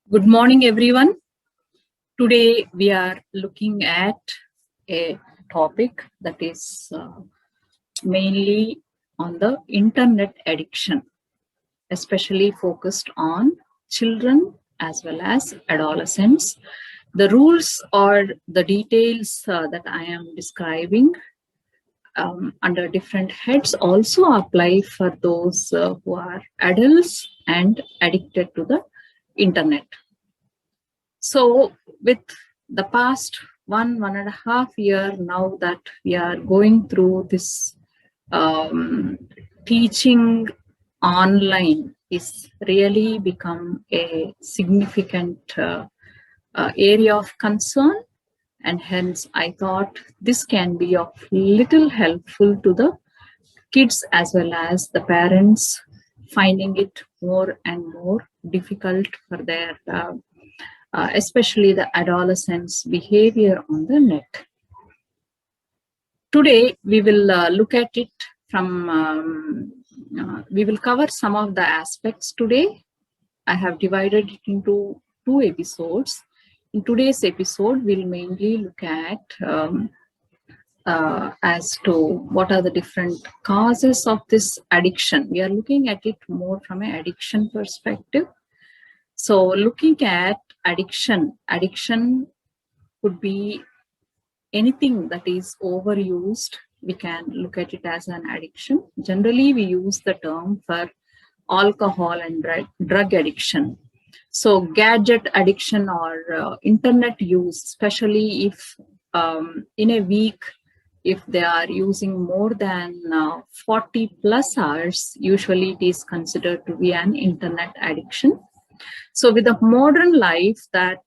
Good morning, everyone. Today we are looking at a topic that is mainly on the internet addiction, especially focused on children as well as adolescents. The rules or the details that I am describing under different heads also apply for those who are adults and addicted to the internet. So with the past one and a half year now that we are going through this teaching online is really become a significant area of concern, and hence I thought this can be of little helpful to the kids as well as the parents finding it more and more difficult for their especially the adolescents' behavior on the net. Today, we will look at it from, we will cover some of the aspects today. I have divided it into 2 episodes. In today's episode, we'll mainly look at as to what are the different causes of this addiction. We are looking at it more from an addiction perspective. So looking at addiction could be anything that is overused. We can look at it as an addiction. Generally, we use the term for alcohol and drug addiction. So gadget addiction or internet use, especially if in a week, if they are using more than 40 plus hours, usually it is considered to be an internet addiction. So with the modern life that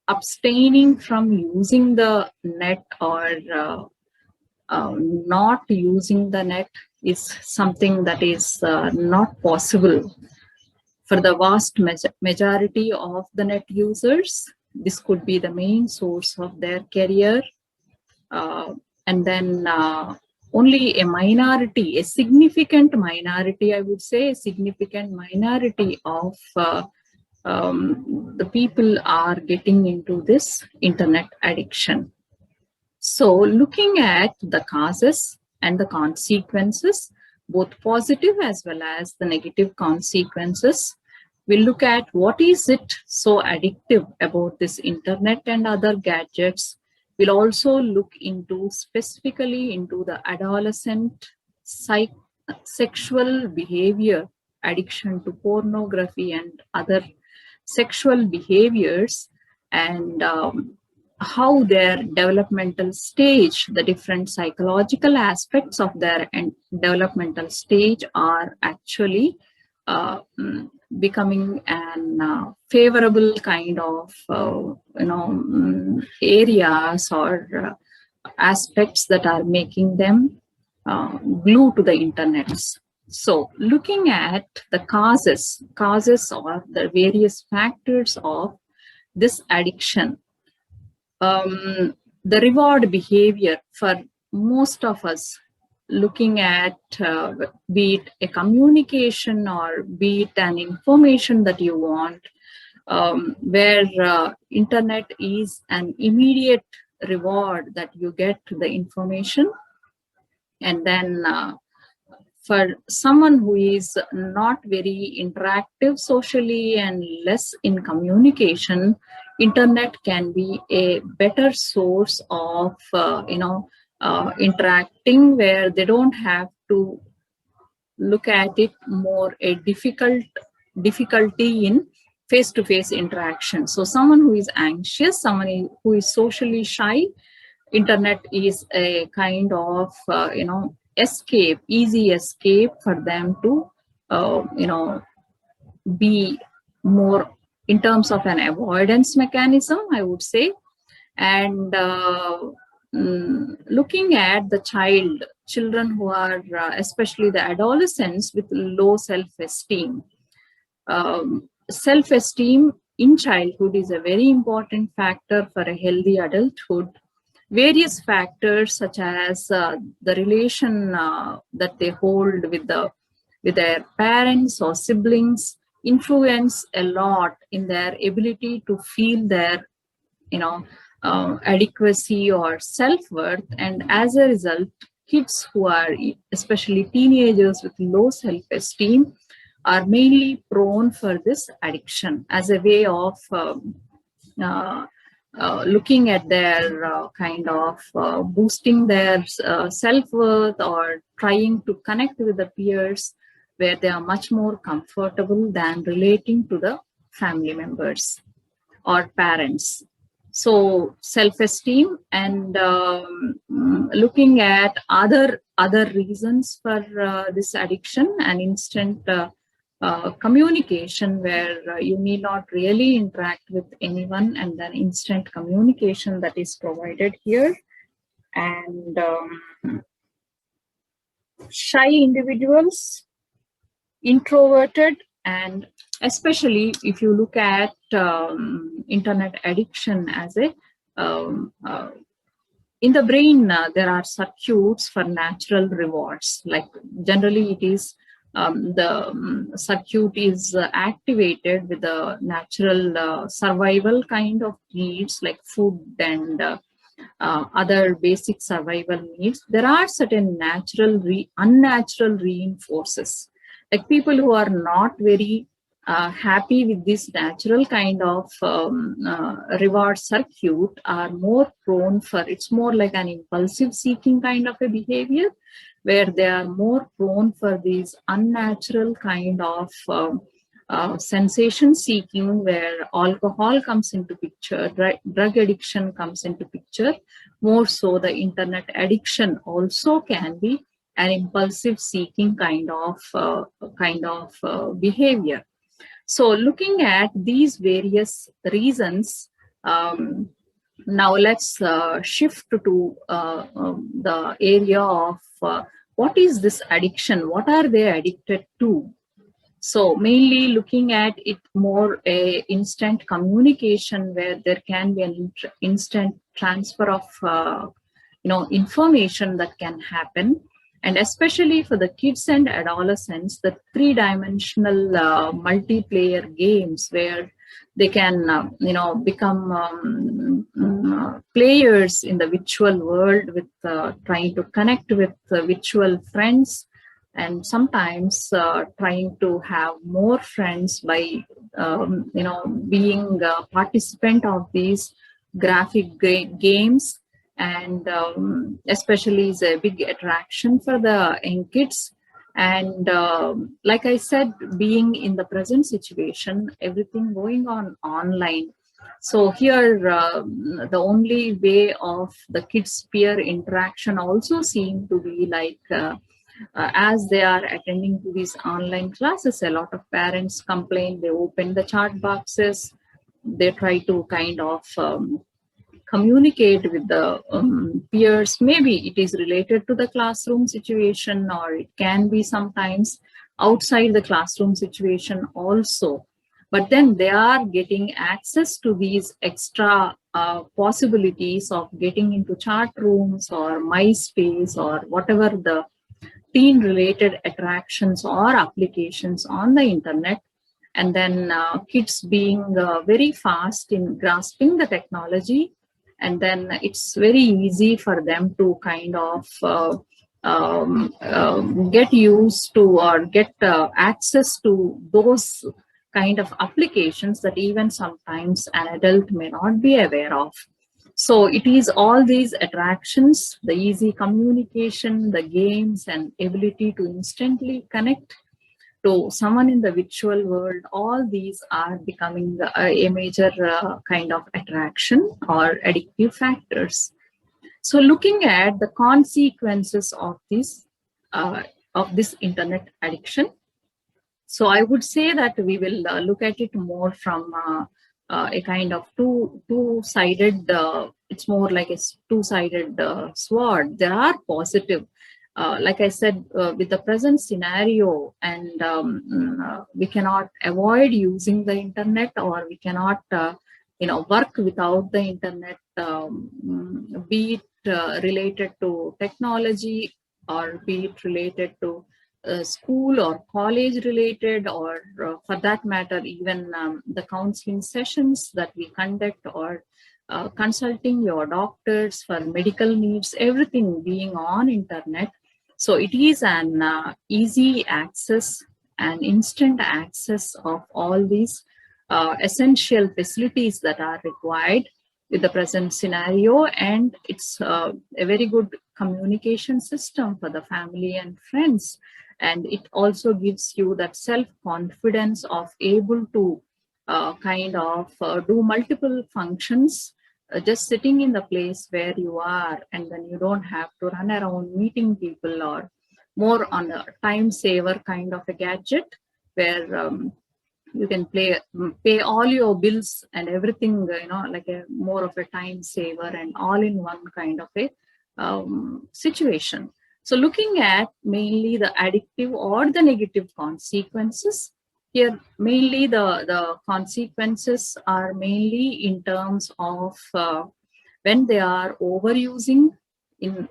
abstaining from using the net or not using the net is something that is not possible for the vast majority of the net users. This could be the main source of their career, and then only a minority, a significant minority, I would say, a significant minority of the people are getting into this internet addiction. So looking at the causes and the consequences, both positive as well as the negative consequences, we'll look at what is it so addictive about this internet and other gadgets. We'll also look into specifically into the adolescent sexual behavior, addiction to pornography and other sexual behaviors, and how their developmental stage, the different psychological aspects of their developmental stage are actually becoming an favorable kind of areas or aspects that are making them glued to the internet. So looking at the causes or the various factors of this addiction, the reward behavior for most of us, looking at be it a communication or be it an information that you want, where internet is an immediate reward that you get the information. And then for someone who is not very interactive socially and less in communication, internet can be a better source of interacting, where they don't have to look at it more a difficulty in face-to-face interaction. So someone who is anxious, someone who is socially shy, internet is a kind of escape, easy escape for them to be more in terms of an avoidance mechanism, I would say. And looking at the children who are especially the adolescents with low self-esteem. Self-esteem in childhood is a very important factor for a healthy adulthood. Various factors such as the relation that they hold with their parents or siblings, influence a lot in their ability to feel their, adequacy or self-worth. And as a result, kids who are, especially teenagers with low self-esteem, are mainly prone for this addiction as a way of uh, looking at their boosting their self-worth, or trying to connect with the peers where they are much more comfortable than relating to the family members or parents. So self-esteem, and looking at other reasons for this addiction, and instant communication, where you need not really interact with anyone, and then instant communication that is provided here. And shy individuals, introverted, and especially if you look at internet addiction as a in the brain, there are circuits for natural rewards. Like generally it is the circuit is activated with the natural survival kind of needs, like food and other basic survival needs. There are certain natural unnatural reinforces, like people who are not very happy with this natural kind of reward circuit are more prone for, it's more like an impulsive seeking kind of a behavior, where they are more prone for these unnatural kind of sensation seeking, where alcohol comes into picture, drug addiction comes into picture. More so, the internet addiction also can be an impulsive seeking kind of behavior. So looking at these various reasons, now let's shift to the area of what is this addiction? What are they addicted to? So mainly looking at it more a instant communication, where there can be an instant transfer of information that can happen. And especially for the kids and adolescents, the three-dimensional multiplayer games, where they can become players in the virtual world, with trying to connect with virtual friends, and sometimes trying to have more friends by being a participant of these graphic games. And especially is a big attraction for the young kids. And like I said, being in the present situation, everything going on online. So here the only way of the kids' peer interaction also seem to be like as they are attending to these online classes, a lot of parents complain, they open the chat boxes, they try to kind of communicate with the peers. Maybe it is related to the classroom situation, or it can be sometimes outside the classroom situation also. But then they are getting access to these extra possibilities of getting into chat rooms or MySpace or whatever the teen related attractions or applications on the internet. And then kids being very fast in grasping the technology, and then it's very easy for them to kind of get used to or get access to those kind of applications that even sometimes an adult may not be aware of. So it is all these attractions, the easy communication, the games, and ability to instantly connect to someone in the virtual world. All these are becoming a major kind of attraction or addictive factors. So looking at the consequences of this internet addiction, so I would say that we will look at it more from a kind of two-sided, it's more like a two-sided sword. There are positive, like I said, with the present scenario, and we cannot avoid using the internet, or we cannot work without the internet, be it related to technology, or be it related to school or college related, or for that matter, even the counseling sessions that we conduct, or consulting your doctors for medical needs, everything being on internet. So it is an easy access and instant access of all these essential facilities that are required with the present scenario, and it's a very good communication system for the family and friends, and it also gives you that self-confidence of able to do multiple functions just sitting in the place where you are, and then you don't have to run around meeting people, or more on a time saver kind of a gadget where you can pay all your bills and everything, like a more of a time saver and all in one kind of a situation. So looking at mainly the addictive or the negative consequences, here mainly the consequences are mainly in terms of when they are overusing in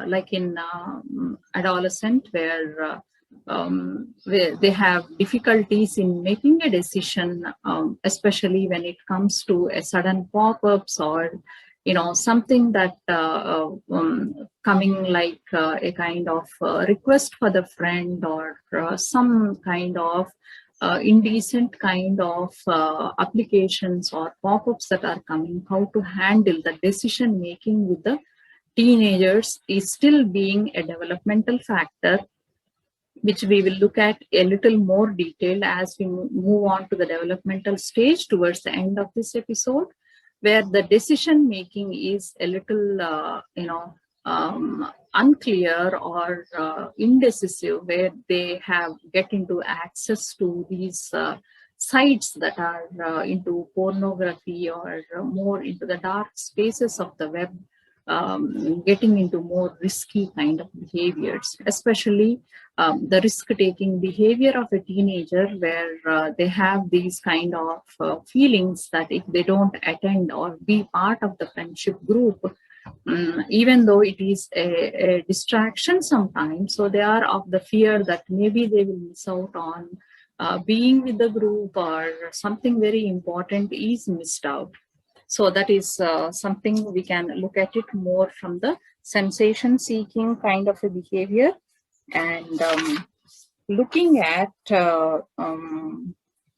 like in adolescent, where they have difficulties in making a decision, especially when it comes to a sudden pop-ups, or something that coming like a kind of request for the friend, or some kind of indecent kind of applications or pop-ups that are coming. How to handle the decision making with the teenagers is still being a developmental factor, which we will look at a little more detailed as we move on to the developmental stage towards the end of this episode, where the decision making is a little, unclear or indecisive, where they get into access to these sites that are into pornography, or more into the dark spaces of the web, getting into more risky kind of behaviors, especially the risk-taking behavior of a teenager, where they have these kind of feelings that if they don't attend or be part of the friendship group, even though it is a distraction sometimes, so they are of the fear that maybe they will miss out on being with the group, or something very important is missed out. So that is something we can look at it more from the sensation seeking kind of a behavior. And looking at a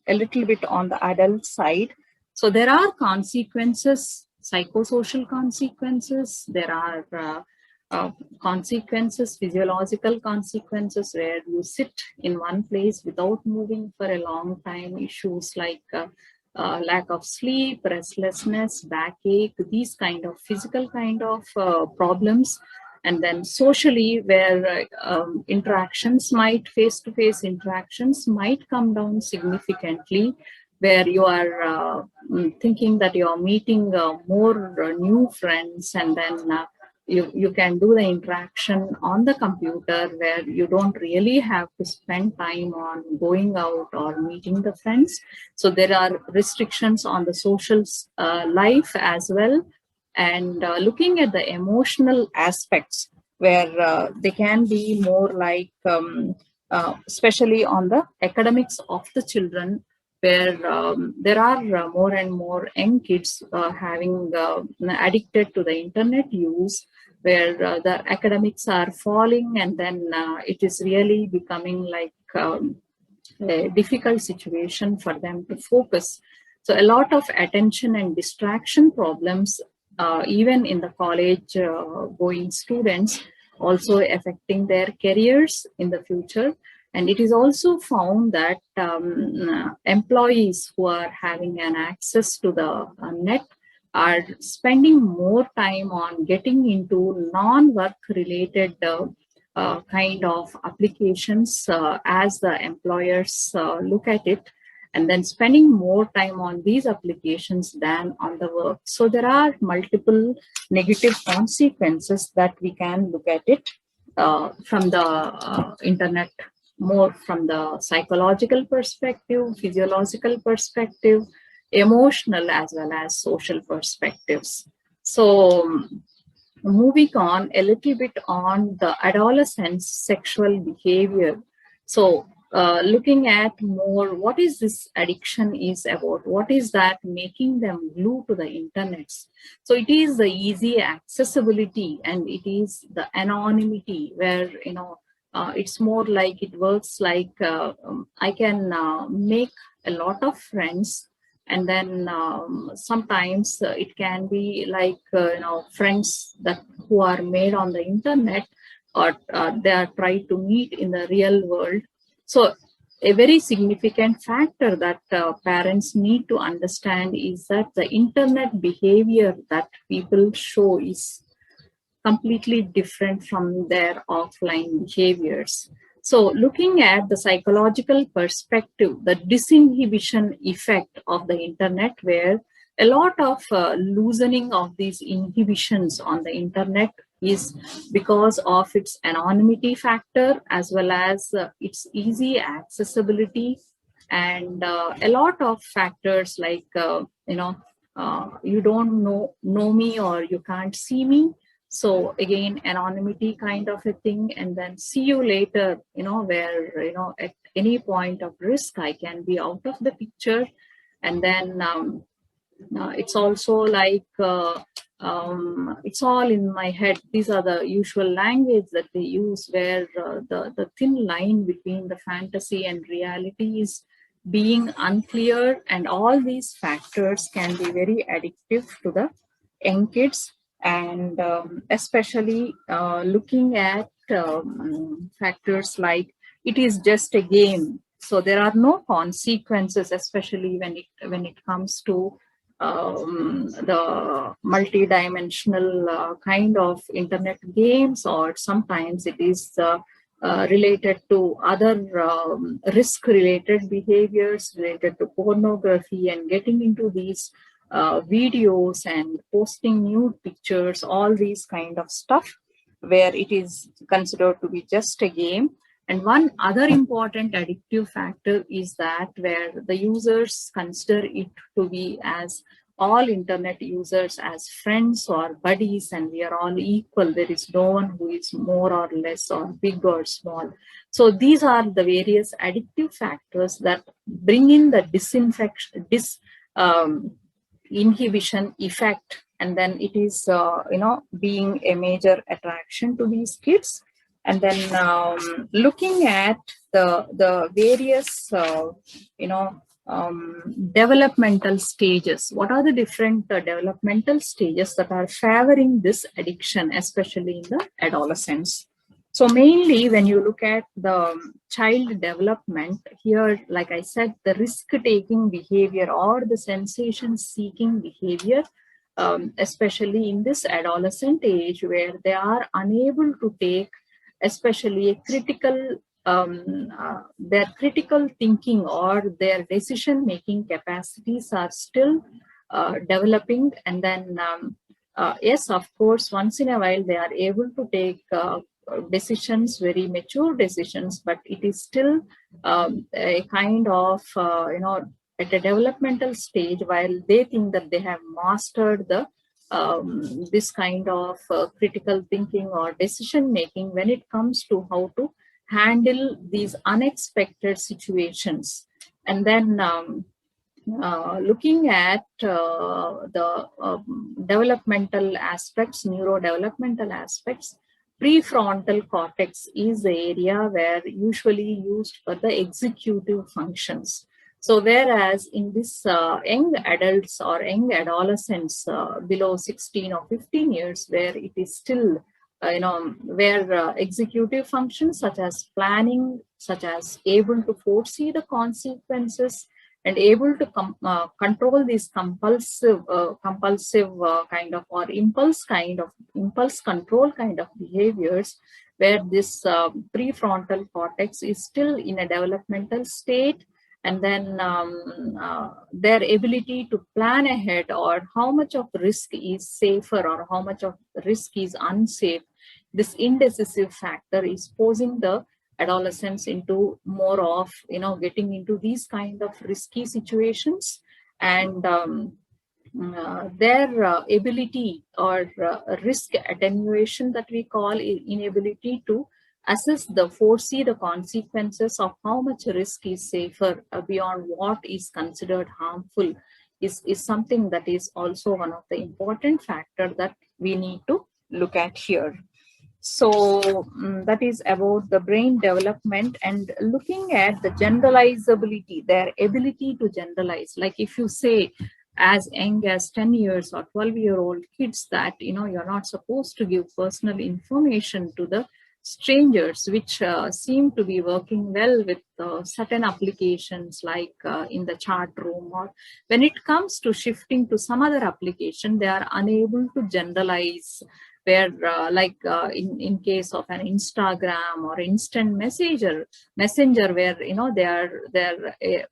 little bit on the adult side, so there are consequences, psychosocial consequences, there are consequences, physiological consequences, where you sit in one place without moving for a long time, issues like lack of sleep, restlessness, backache, these kind of physical kind of problems. And then socially, where interactions might, face-to-face interactions might come down significantly, where you are thinking that you are meeting more new friends, and then you can do the interaction on the computer, where you don't really have to spend time on going out or meeting the friends. So there are restrictions on the social life as well. And looking at the emotional aspects, where they can be more like, especially on the academics of the children, where there are more and more young kids having addicted to the internet use, where the academics are falling, and then it is really becoming like a difficult situation for them to focus. So a lot of attention and distraction problems, even in the college going students, also affecting their careers in the future. And it is also found that employees who are having an access to the net are spending more time on getting into non-work related kind of applications as the employers look at it, and then spending more time on these applications than on the work. So there are multiple negative consequences that we can look at it from the internet, more from the psychological perspective, physiological perspective, emotional as well as social perspectives. So moving on a little bit on the adolescent's sexual behavior. So looking at more what is this addiction is about, what is that making them glue to the internet. So it is the easy accessibility and it is the anonymity where, it's more like it works like I can make a lot of friends, and then sometimes it can be like friends that who are made on the internet, or they are trying to meet in the real world. So a very significant factor that parents need to understand is that the internet behavior that people show is completely different from their offline behaviors. So looking at the psychological perspective, the disinhibition effect of the internet, where a lot of loosening of these inhibitions on the internet is because of its anonymity factor, as well as its easy accessibility, and a lot of factors like, you don't know me, or you can't see me. So again, anonymity kind of a thing, and then see you later, where, at any point of risk, I can be out of the picture. And then it's also like, it's all in my head. These are the usual language that they use, where the thin line between the fantasy and reality is being unclear. And all these factors can be very addictive to the young kids. And especially looking at factors like it is just a game, so there are no consequences, especially when it comes to the multi-dimensional kind of internet games, or sometimes it is related to other risk-related behaviors related to pornography, and getting into these videos and posting nude pictures, all these kind of stuff, where it is considered to be just a game. And one other important addictive factor is that where the users consider it to be as all internet users as friends or buddies, and we are all equal. There is no one who is more or less, or big or small. So these are the various addictive factors that bring in the inhibition effect, and then it is being a major attraction to these kids. And then looking at the various developmental stages, what are the different developmental stages that are favoring this addiction, especially in the adolescents. So mainly when you look at the child development here, like I said, the risk-taking behavior or the sensation-seeking behavior, especially in this adolescent age, where they are unable to take especially a critical, their critical thinking or their decision-making capacities are still developing. And then, yes, of course, once in a while they are able to take decisions, very mature decisions, but it is still a kind of, at a developmental stage, while they think that they have mastered the this kind of critical thinking or decision making when it comes to how to handle these unexpected situations. And then looking at the developmental aspects, neurodevelopmental aspects, prefrontal cortex is the area where usually used for the executive functions. So whereas in this young adults or young adolescents below 16 or 15 years, where it is still, where executive functions such as planning, such as able to foresee the consequences and able to control these compulsive kind of, or impulse control kind of behaviors, where this prefrontal cortex is still in a developmental state. And then their ability to plan ahead, or how much of risk is safer or how much of risk is unsafe, this indecisive factor is posing the adolescents into more of, getting into these kind of risky situations. And their ability or risk attenuation that we call inability to assess foresee the consequences of how much risk is safer beyond what is considered harmful is something that is also one of the important factor that we need to look at here. So that is about the brain development, and looking at the generalizability, their ability to generalize. Like if you say as young as 10 years or 12-year-old kids that you're not supposed to give personal information to the strangers, which seem to be working well with certain applications like in the chat room, or when it comes to shifting to some other application, they are unable to generalize, where in case of an Instagram or instant messenger, where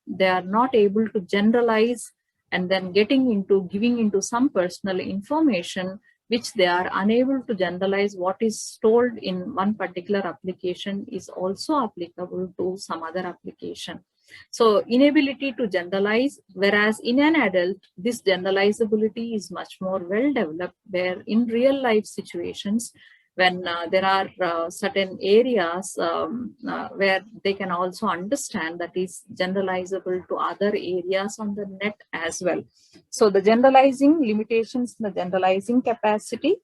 they are not able to generalize, and then giving into some personal information which they are unable to generalize. What is told in one particular application is also applicable to some other application. So inability to generalize, whereas in an adult, this generalizability is much more well developed, where in real life situations, when there are certain areas where they can also understand that is generalizable to other areas on the net as well. So the generalizing limitations, the generalizing capacity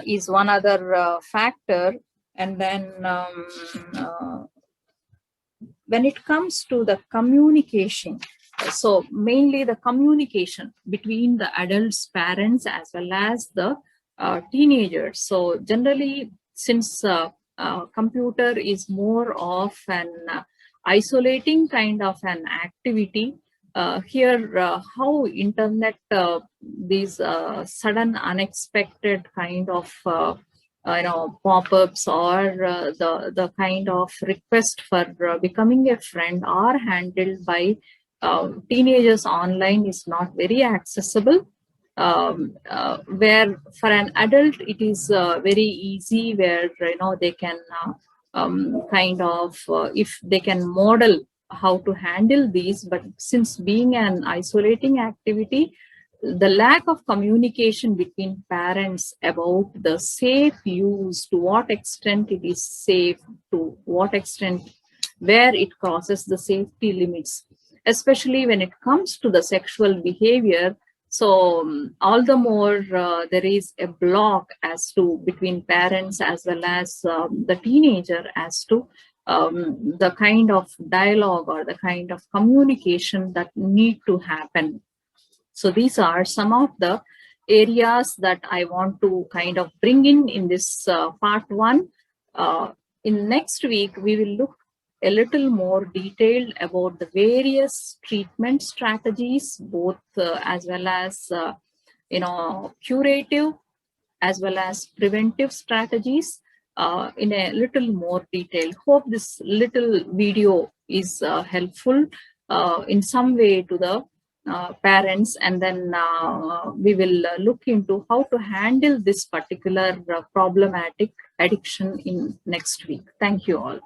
is one other factor. And then when it comes to the communication, so mainly the communication between the adults, parents, as well as the teenagers. So generally, since computer is more of an isolating kind of an activity, here how internet, these sudden unexpected kind of pop-ups or the kind of request for becoming a friend are handled by teenagers online is not very accessible. Where for an adult it is very easy, where they can kind of if they can model how to handle these. But since being an isolating activity, the lack of communication between parents about the safe use, to what extent it is safe, to what extent where it crosses the safety limits, especially when it comes to the sexual behavior. So all the more there is a block as to between parents as well as the teenager as to the kind of dialogue or the kind of communication that need to happen. So these are some of the areas that I want to kind of bring in this part one. In next week, we will look a little more detailed about the various treatment strategies, both as well as curative as well as preventive strategies in a little more detail. Hope this little video is helpful in some way to the parents, and then we will look into how to handle this particular problematic addiction in next week. Thank you all.